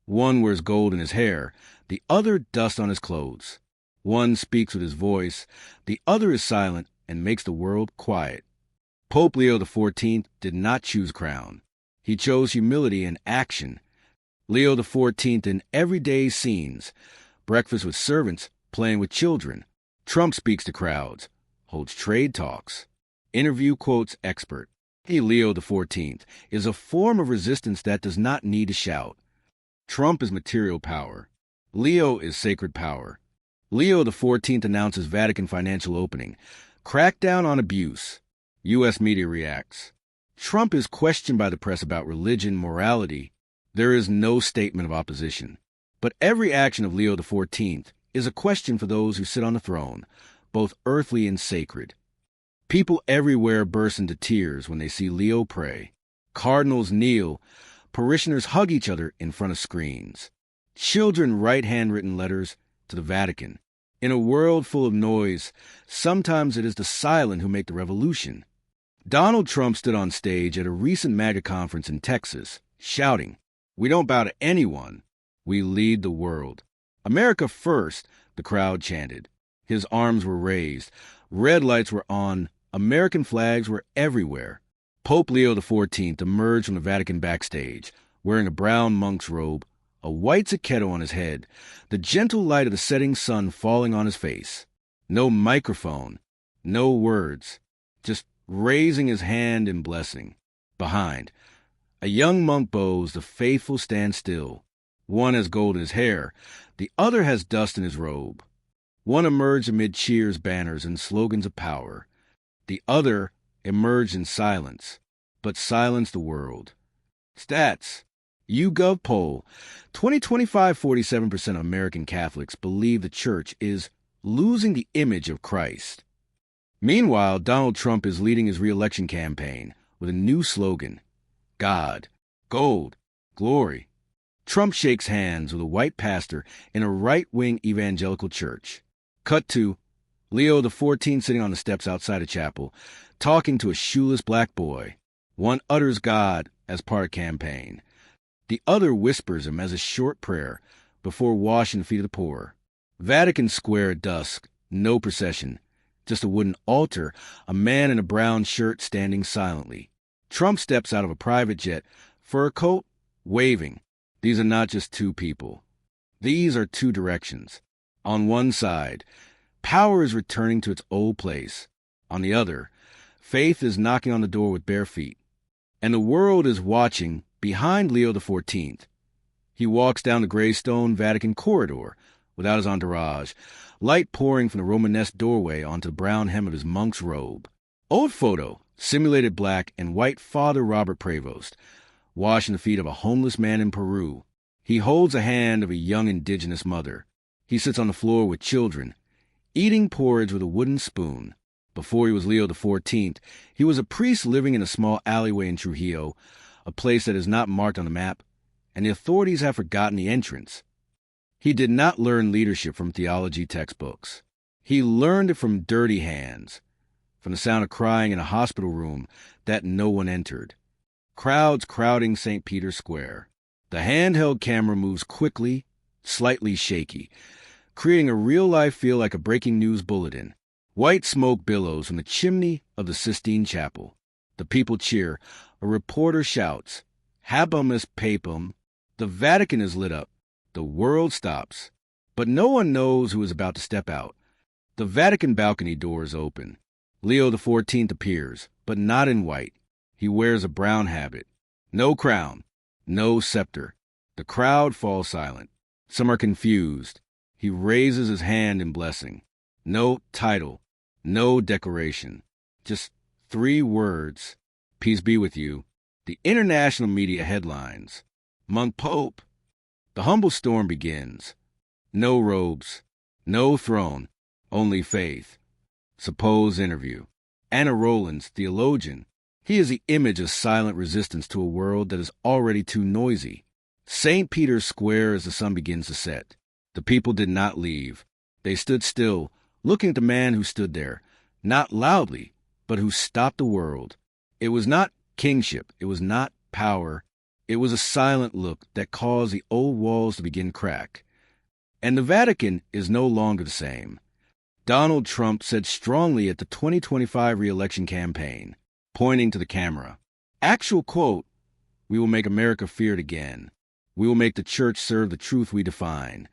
One wears gold in his hair, the other dust on his clothes. One speaks with his voice, the other is silent and makes the world quiet. Pope Leo XIV did not choose crown. He chose humility and action. Leo XIV in everyday scenes, breakfast with servants, playing with children. Trump speaks to crowds, holds trade talks. Interview quotes expert. Leo XIV is a form of resistance that does not need to shout. Trump is material power. Leo is sacred power. Leo XIV announces Vatican financial opening. Crackdown on abuse. U.S. media reacts. Trump is questioned by the press about religion, morality. There is no statement of opposition. But every action of Leo XIV is a question for those who sit on the throne, both earthly and sacred. People everywhere burst into tears when they see Leo pray. Cardinals kneel. Parishioners hug each other in front of screens. Children write handwritten letters to the Vatican. In a world full of noise, sometimes it is the silent who make the revolution. Donald Trump stood on stage at a recent MAGA conference in Texas, shouting, "We don't bow to anyone. We lead the world. America first," the crowd chanted. His arms were raised. Red lights were on. American flags were everywhere. Pope Leo XIV emerged from the Vatican backstage, wearing a brown monk's robe, a white zacchetto on his head, the gentle light of the setting sun falling on his face. No microphone, no words, just raising his hand in blessing. Behind, a young monk bows, the faithful stand still. One has gold in his hair, the other has dust in his robe. One emerged amid cheers, banners, and slogans of power. The other emerged in silence, but silenced the world. Stats. YouGov poll. 2025, 47% of American Catholics believe the church is losing the image of Christ. Meanwhile, Donald Trump is leading his re-election campaign with a new slogan: God, gold, glory. Trump shakes hands with a white pastor in a right-wing evangelical church. Cut to Leo XIV sitting on the steps outside a chapel, talking to a shoeless black boy. One utters God as part of campaign. The other whispers him as a short prayer before washing the feet of the poor. Vatican Square at dusk, no procession, just a wooden altar, a man in a brown shirt standing silently. Trump steps out of a private jet, fur coat, waving. These are not just two people. These are two directions. On one side, power is returning to its old place. On the other, faith is knocking on the door with bare feet. And the world is watching behind Leo XIV. He walks down the gray stone Vatican corridor without his entourage, light pouring from the Romanesque doorway onto the brown hem of his monk's robe. Old photo, simulated black and white Father Robert Prevost, washing the feet of a homeless man in Peru. He holds the hand of a young indigenous mother. He sits on the floor with children, eating porridge with a wooden spoon. Before he was Leo XIV, he was a priest living in a small alleyway in Trujillo, a place that is not marked on the map, and the authorities have forgotten the entrance. He did not learn leadership from theology textbooks. He learned it from dirty hands, from the sound of crying in a hospital room that no one entered. Crowds crowding St. Peter's Square. The handheld camera moves quickly, slightly shaky, creating a real-life feel like a breaking news bulletin. White smoke billows from the chimney of the Sistine Chapel. The people cheer. A reporter shouts, "Habemus Papam." The Vatican is lit up. The world stops. But no one knows who is about to step out. The Vatican balcony doors open. Leo XIV appears, but not in white. He wears a brown habit. No crown. No scepter. The crowd falls silent. Some are confused. He raises his hand in blessing. No title. No decoration. Just 3 words. Peace be with you. The international media headlines. Monk Pope. The humble storm begins. No robes. No throne. Only faith. Supposed interview. Anna Rollins, theologian. He is the image of silent resistance to a world that is already too noisy. St. Peter's Square as the sun begins to set. The people did not leave. They stood still, looking at the man who stood there, not loudly, but who stopped the world. It was not kingship. It was not power. It was a silent look that caused the old walls to begin crack. And the Vatican is no longer the same. Donald Trump said strongly at the 2025 re-election campaign, pointing to the camera, actual quote, "We will make America fear it again. We will make the church serve the truth we define."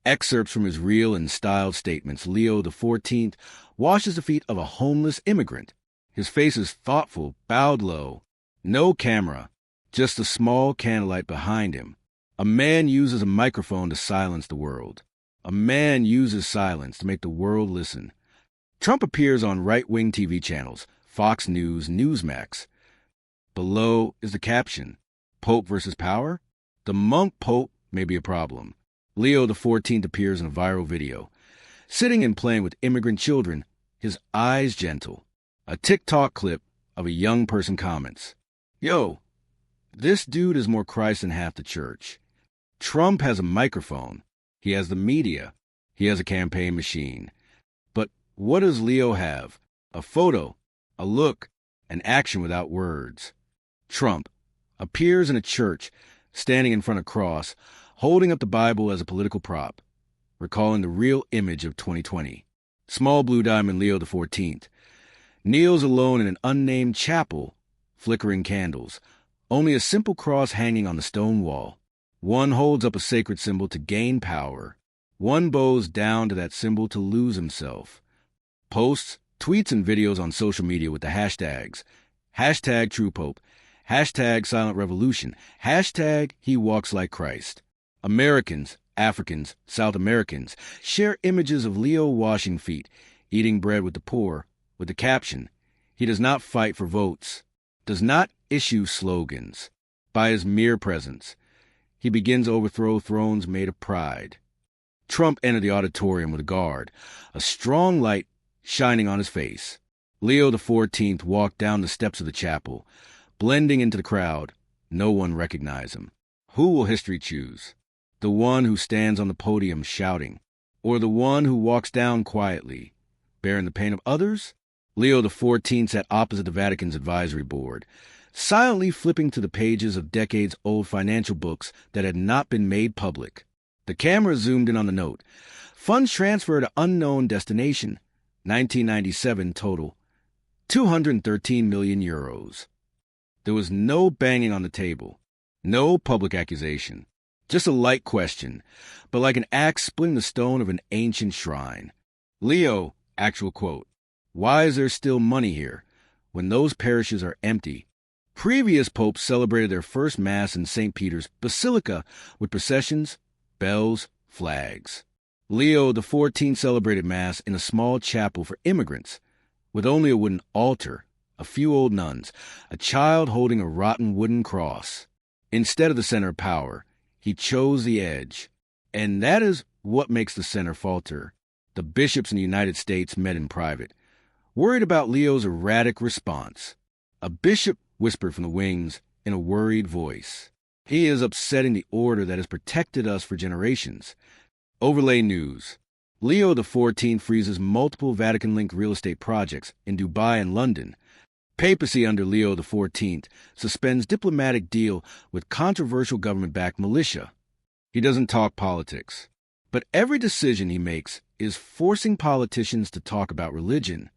Excerpts from his real and styled statements. Leo XIV washes the feet of a homeless immigrant. His face is thoughtful, bowed low. No camera, just a small candlelight behind him. A man uses a microphone to silence the world. A man uses silence to make the world listen. Trump appears on right-wing TV channels, Fox News, Newsmax. Below is the caption, "Pope versus power? The monk pope may be a problem." Leo XIV appears in a viral video, sitting and playing with immigrant children, his eyes gentle. A TikTok clip of a young person comments, "Yo, this dude is more Christ than half the church." Trump has a microphone. He has the media. He has a campaign machine. But what does Leo have? A photo, a look, an action without words. Trump appears in a church, standing in front of a cross, holding up the Bible as a political prop, recalling the real image of 2020. Small blue diamond Leo XIV kneels alone in an unnamed chapel, flickering candles, only a simple cross hanging on the stone wall. One holds up a sacred symbol to gain power. One bows down to that symbol to lose himself. Posts, tweets, and videos on social media with the hashtags, #TruePope, #SilentRevolution, #HeWalksLikeChrist. Americans, Africans, South Americans share images of Leo washing feet, eating bread with the poor, with the caption, "He does not fight for votes, does not issue slogans. By his mere presence, he begins to overthrow thrones made of pride." Trump entered the auditorium with a guard, a strong light shining on his face. Leo XIV walked down the steps of the chapel, blending into the crowd. No one recognized him. Who will history choose? The one who stands on the podium shouting, or the one who walks down quietly, bearing the pain of others? Leo XIV sat opposite the Vatican's advisory board, silently flipping to the pages of decades-old financial books that had not been made public. The camera zoomed in on the note. Funds transfer to unknown destination. 1997 total. 213 million euros. There was no banging on the table. No public accusation. Just a light question, but like an axe splitting the stone of an ancient shrine. Leo, actual quote, "Why is there still money here when those parishes are empty?" Previous popes celebrated their first Mass in St. Peter's Basilica with processions, bells, flags. Leo XIV celebrated Mass in a small chapel for immigrants, with only a wooden altar, a few old nuns, a child holding a rotten wooden cross. Instead of the center of power, he chose the edge. And that is what makes the center falter. The bishops in the United States met in private, worried about Leo's erratic response. A bishop whispered from the wings in a worried voice, "He is upsetting the order that has protected us for generations." Overlay news. Leo XIV freezes multiple Vatican-linked real estate projects in Dubai and London. Papacy under Leo XIV suspends diplomatic deal with controversial government-backed militia. He doesn't talk politics, but every decision he makes is forcing politicians to talk about religion.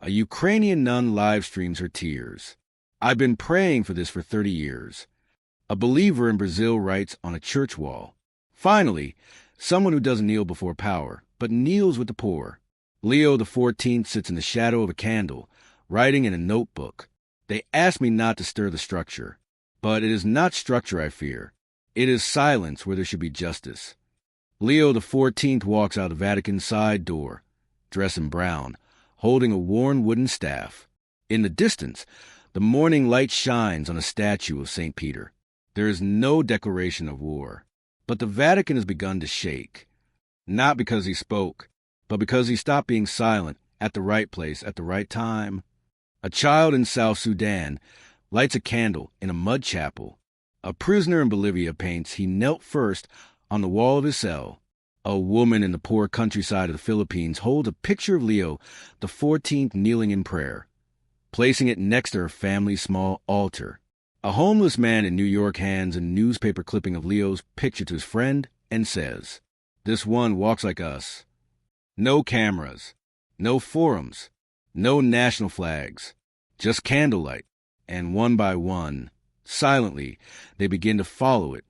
A Ukrainian nun live streams her tears. "I've been praying for this for 30 years. A believer in Brazil writes on a church wall. Finally, someone who doesn't kneel before power, but kneels with the poor. Leo XIV sits in the shadow of a candle, writing in a notebook. They ask me not to stir the structure, but it is not structure I fear. It is silence where there should be justice." Leo XIV walks out the Vatican side door, dressed in brown, holding a worn wooden staff. In the distance, the morning light shines on a statue of St. Peter. There is no declaration of war, but the Vatican has begun to shake. Not because he spoke, but because he stopped being silent at the right place at the right time. A child in South Sudan lights a candle in a mud chapel. A prisoner in Bolivia paints "He knelt first" on the wall of his cell. A woman in the poor countryside of the Philippines holds a picture of Leo XIV kneeling in prayer, placing it next to her family's small altar. A homeless man in New York hands a newspaper clipping of Leo's picture to his friend and says, "This one walks like us. No cameras, no forums, no national flags, just candlelight." And one by one, silently, they begin to follow it.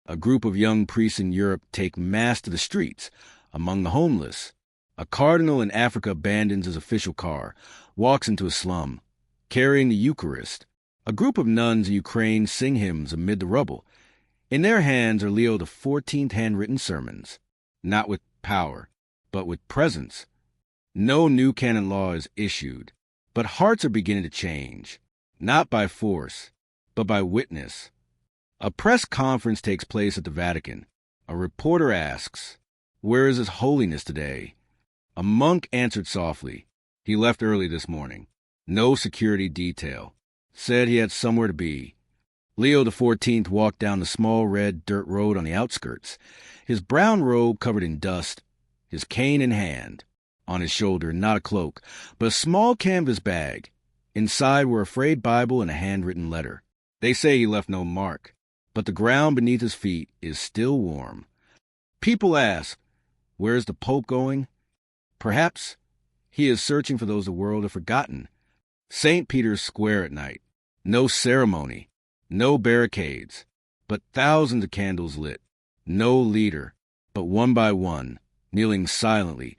A group of young priests in Europe take mass to the streets, among the homeless. A cardinal in Africa abandons his official car, walks into a slum, carrying the Eucharist. A group of nuns in Ukraine sing hymns amid the rubble. In their hands are Leo XIV's handwritten sermons, not with power, but with presence. No new canon law is issued, but hearts are beginning to change, not by force, but by witness. A press conference takes place at the Vatican. A reporter asks, "Where is His Holiness today?" A monk answered softly, "He left early this morning. No security detail. Said he had somewhere to be." Leo XIV walked down the small red dirt road on the outskirts, his brown robe covered in dust, his cane in hand. On his shoulder, not a cloak, but a small canvas bag. Inside were a frayed Bible and a handwritten letter. They say he left no mark, but the ground beneath his feet is still warm. People ask, where is the Pope going? Perhaps he is searching for those the world has forgotten. St. Peter's Square at night. No ceremony, no barricades, but thousands of candles lit. No leader, but one by one, kneeling silently,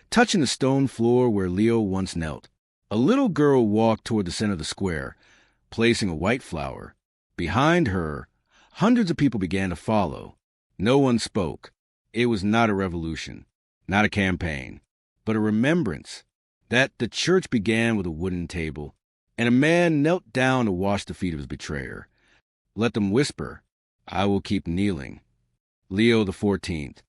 touching the stone floor where Leo once knelt. A little girl walked toward the center of the square, placing a white flower. Behind her, hundreds of people began to follow. No one spoke. It was not a revolution, not a campaign, but a remembrance that the church began with a wooden table, and a man knelt down to wash the feet of his betrayer. Let them whisper, "I will keep kneeling." Leo XIV,